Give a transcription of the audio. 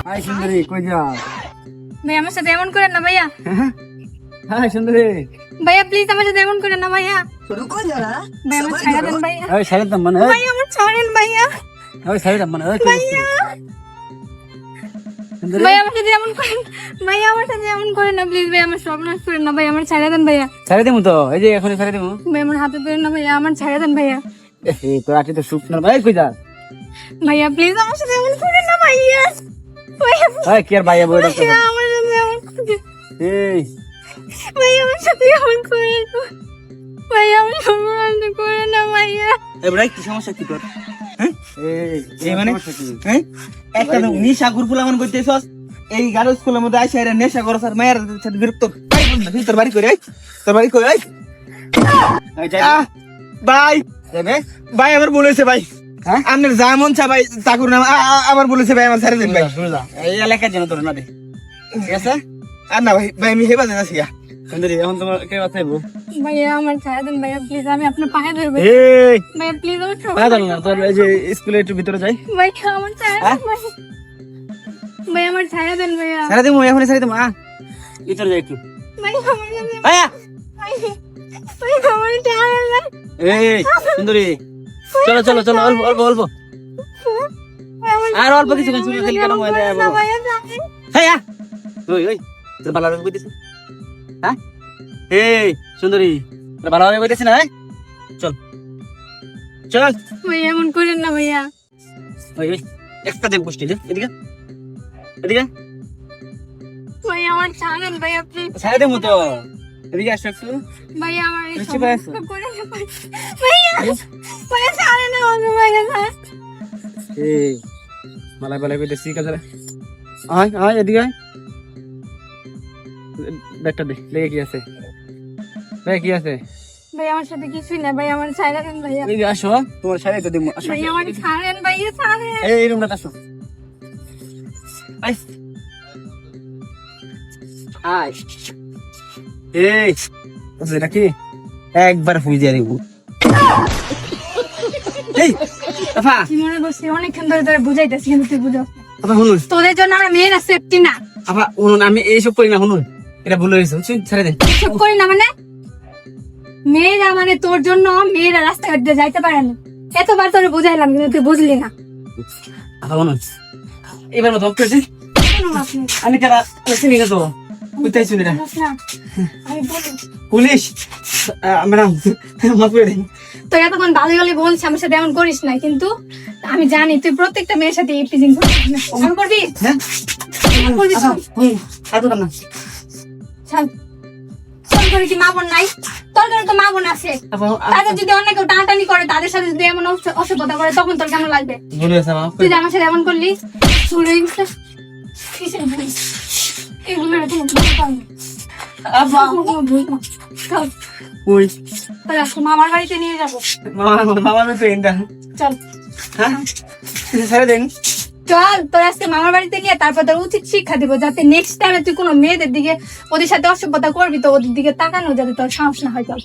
High সুন্দরী, কই যাও? ভাই আমার সাথে এমন করেন না ভাইয়া। হাই সুন্দরী। ভাইয়া প্লিজ আমার সাথে এমন করেন না ভাইয়া। ভাই আমার ছাড়া দেন ভাইয়া। ওই সাইড দাম মানে, ভাই আমার ছাড়েন ভাইয়া। ওই সাইড দাম মানে, ওই ভাইয়া সুন্দরী। ভাই আমার সাথে এমন করেন, ভাইয়া আমার সাথে এমন করেন না প্লিজ ভাই, আমার সব নষ্ট করেন না ভাই, আমার ছাড়া দেন ভাইয়া। ছাড়ে দিমু তো, এই যে এখনই ছাড়ে দিমু। ভাই আমার হাতে ধরেন না ভাইয়া, আমার ছাড়া দেন ভাইয়া। এই তো রাতে তো শুকনো ভাই, কই যা? ভাইয়া প্লিজ আমার সাথে এমন করেন না ভাইয়া। ভাইয়া ওই কি আর ভাইয়া বই ডাক্তার। ভাইয়া, আমার সাথে এমন করেন। এই ভাইয়া আমার সাথে এমন করেন না। ভাইয়া আমার সব করেন না ভাইয়া। এবারে কি সমস্যা কি তোর? হ্যাঁ এই এই মানে সমস্যা কি? হ্যাঁ একটা তো নিশা গুরফুল আমন করতেছস, এই গারো স্কুলের মধ্যে আইসা এরা নেশা করছ আর মায়ের সাথে বিরক্ত ভাই বল না, তুই তোর বাড়ি কই রে? তোর বাড়ি কই? এই যাই। আহ, ভাই যাবে? ভাই আমার বলেছে ভাই, হ্যাঁ? আপনার যা মন চা ভাই তা করুন, আমার বলেছে ভাই আমার ছেড়ে দিন ভাই। শুনে যা। এই এলাকার জন্য তোর না দে। ঠিক আছে? আর না ভাই, ভাই আমি হেবা যাচ্ছি গা। সুন্দরী, এখন তোমার কে বাঁচাইবো? ভাইয়া আমার ছাড়া দেন ভাইয়া প্লিজ, আমি আপনার পায়ে ধরবো এই ভাইয়া প্লিজ। আমার সব পায়ে ধরো না, তোর এই যে স্কুলে একটু ভিতরে যাই। ভাইয়া আমার ছাড়া দেন ভাইয়া। ভাইয়া আমার ছাড়া দেন ভাইয়া। ছাড়ে দিমু, এখনই ছাড়ে দিমু। ভিতরে যাই একটু। ভাইয়া আমার সাথে ভাইয়া, ভাইয়া আমার ছাড়া দেন। এই সুন্দরী, চলো চলো চলো, অল্প অল্প অল্প, আর অল্প কিছু শুনে খেলি কেন মজা না ভাইয়া জানেন। ভাইয়া। ওই ওই, তোর ভালো লাগে কইতেছিস? হ্যাঁ? এই সুন্দরী, তোর ভালো লাগে কইতেছিস না? চল চল। ভাইয়া এমন করেন না ভাইয়া। ওই ওই, একটা দেব গোষ্ঠী দে, এদিকে এদিকে। ভাইয়া আমার ছাড়া দেন ভাইয়া প্লিজ। ছাড়ে দেবো তো, এদিকে আসো একটু। ভাইয়া আমার এই বুঝতে পারছো? সমস্ত করেন না ভাইয়া। ভাইয়া ছাড়া না আমাকে ভাইয়া ছাড়া। এই মালাই বালাই কইতেছি কাজে। আয় আয় এদিকে আয়। ব্যাগটা দে, লেগে কি আছে? ব্যাগ কি আছে? ভাইয়া আমার সাথে কিছুই না ভাইয়া, আমার ছাড়া দেন ভাইয়া। এদিকে আসো, তোমার শাড়ি তো দিমু। আসো ভাইয়া আমার ছাড়েন ভাইয়া, ছাড়েন। এই রুমটা আসো। আয় আয়। এই এটা কি? একবার ফুই দিয়ে দিব। এই আফা, কি মনে করছি অনেকক্ষণ ধরে ধরে বুঝাইতেছি কিন্তু তুই বুঝো। আফা শুনুন, তোদের জন্য আমরা মেয়েরা সেফটি না। আফা শুনুন, আমি এইসব করি না, শুনুন এটা ভুল হয়েছে, বুঝছেন? ছেড়ে দেন। চুপ করি না মানে? মেয়েরা মানে তোর জন্য মেয়েরা রাস্তাঘাট দিয়ে যাইতে পারে না। এতবার তোরে বুঝাইলাম কিন্তু তুই বুঝলি না। আফা শুনুন, এবার মতো করছি। শোনো আপনি, আমি কারা চিনি না তো, কোথায় শুনি না। শোনো না, আমি বলি পুলিশ ম্যাডাম, মাফ করে দিন। তো এতক্ষণ ভালো ভালো বলছি আমার সাথে এমন করিস না, কিন্তু আমি জানি তুই প্রত্যেকটা মেয়ের সাথে ইপটিজিং করবি। এমন করবি? হ্যাঁ এমন করবি তো? এত না। ছাড়। তোর ঘরে কি মা বোন নাই? তোর ঘরে তো মা বোন আছে। তাদের যদি অন্য কেউ টানাটানি করে, তাদের সাথে যদি এমন অসভ্যতা করে, তখন তোর কেমন লাগবে? ভুল হয়েছে মাফ তুই করে যে আমার সাথে এমন করলি, শুনে কিসের ভুল? এগুলো তুমি বুঝতে পারবে না। আফা কোনো ভুল না। চল, ওই তোর আজকে মামার বাড়িতে নিয়ে যাবো। মামা তো ইন্দা। চল হ্যাঁ ছেড়ে দেন। চল, তোর আজকে মামার বাড়িতে নিয়ে তারপর তোর উচিত শিক্ষা দিব, যাতে নেক্সট টাইমে তুই কোনো মেয়েদের দিকে ওদের সাথে অসভ্যতা করবি তো ওদের দিকে তাকানো যাতে তোর সাহস না হয়। চল।